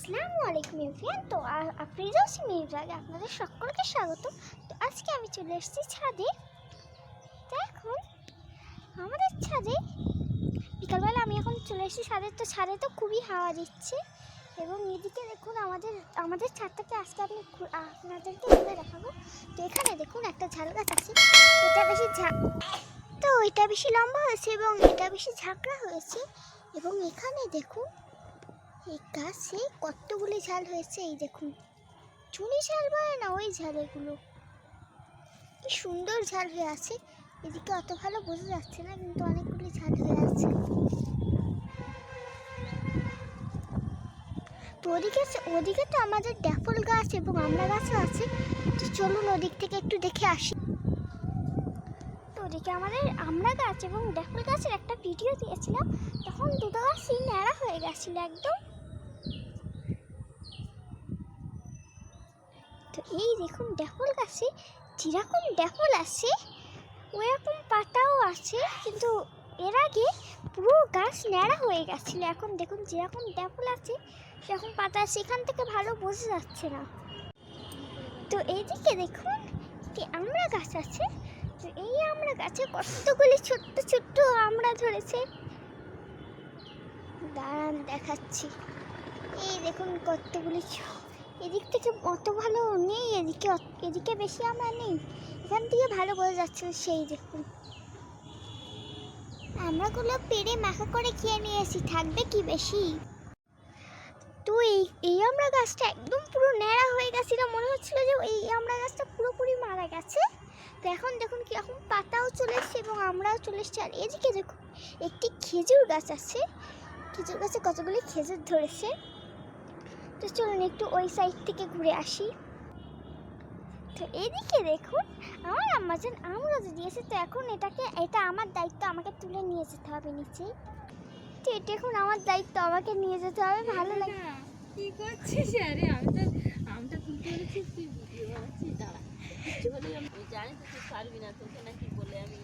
আসসালামু আলাইকুম এভরিওয়ান। তো ফিরদৌসী মির্জাকে আপনাদের সকলকে স্বাগত। তো আজকে আমি চলে এসেছি ছাদে। তো এখন আমাদের ছাদে বিকালবেলা আমি এখন চলে এসেছি ছাদে। তো ছাদে তো খুবই হাওয়া দিচ্ছে এবং এদিকে দেখুন আমাদের ছাদটাকে আজকে আপনাদেরকে ঘুরে দেখাবো। তো এখানে দেখুন একটা ঝাল গাছ আছে। এটা বেশি লম্বা হয়েছে এবং এটা বেশি ঝাঁকড়া হয়েছে। এবং এখানে দেখুন এই গাছে কতগুলি ঝাল হয়েছে। এই দেখুন, চুনি ঝাল বলে না, ওই ঝাল। এগুলো কি সুন্দর ঝাল হয়ে আছে। এদিকে অত ভালো বোঝা যাচ্ছে না, কিন্তু অনেকগুলি ঝাল হয়ে আছে। তো ওদিকে তো আমাদের ড্যাফল গাছ এবং আমড়া গাছও আছে। তো চলুন ওদিক থেকে একটু দেখে আসি। তো ওদিকে আমাদের আমড়া গাছ এবং ড্যাফল গাছের একটা ভিডিও দিয়েছিলাম, তখন দুটো গাছই ন্যাড়া হয়ে গেছিল একদম। তো এই দেখুন ড্যাফল গাছে যেরকম ড্যাফল আছে ওরকম পাতাও আছে, কিন্তু এর আগে পুরো গাছ ন্যাড়া হয়ে গেছিল। এখন দেখুন যেরকম ড্যাফল আছে সেরকম পাতা, সেখান থেকে ভালো বোঝা যাচ্ছে না। তো এইদিকে দেখুন একটি আমড়া গাছ আছে। তো এই আমড়া গাছে কতগুলি ছোট্ট ছোট্ট আমড়া ধরেছে। দাঁড়ান দেখাচ্ছি। এই দেখুন কতগুলি। এদিক থেকে অত ভালো নেই, এদিকে বেশি আমরা নেই, এখান থেকে ভালো বোঝা যাচ্ছে। সেই দেখুন আমরাগুলো পেড়ে মাখা করে খেয়ে নিয়েছি, থাকবে কি বেশি। তো এই আমড়া গাছটা একদম পুরো ন্যাড়া হয়ে গেছিল, মনে হচ্ছিল যে এই আমড়া গাছটা পুরোপুরি মারা গেছে। তো এখন দেখুন কি এখন পাতাও চলে এসছে এবং আমরাও চলে এসছে। আর এদিকে দেখুন একটি খেজুর গাছ আছে, খেজুর গাছে কতগুলি খেজুর ধরেছে। তো চলুন একটু ওই সাইড থেকে ঘুরে আসি। তো এদিকে দেখুন আমার আম্মাজান আম গাছ দিয়েছে। তো এখন এটা আমার দায়িত্ব, আমাকে তুলে নিয়ে যেতে হবে নিচে। তো এটা এখন আমার দায়িত্ব, আমাকে নিয়ে যেতে হবে। ভালো লাগে কি করছিস? আরে আমটা তুলতে বলেছি, তুই ভিডিও বানাচ্ছিস। দাঁড়া, কিছু বলি আমি জানি তো তুই পারবি না, তোকে নাকি বলে আমি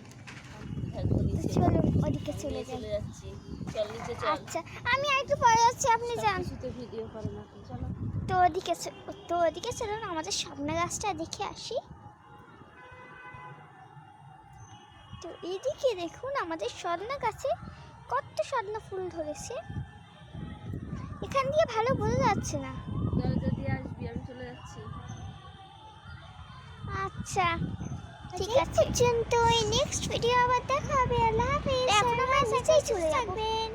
চলুন ওদিকে চলে যাচ্ছি। চল নিচে চল। আচ্ছা আমি একটু পরে যাচ্ছি, আপনি যান। তো ভিডিও করে না চলো। তো ওদিকে চলুন আমাদের সামনে গাছটা দেখে আসি। তো এদিকে দেখুন আমাদের সজনা গাছে কত সজনা ফুল ধরেছে, এখান দিয়ে ভালো বোঝা যাচ্ছে না। যদি আসবি আমি চলে যাচ্ছি। আচ্ছা ঠিক আছে, তো নেক্সট ভিডিও আবার দেখা হবে। আল্লাহ হাফেজ। এখন আমরা নিচেই চলে যাবেন।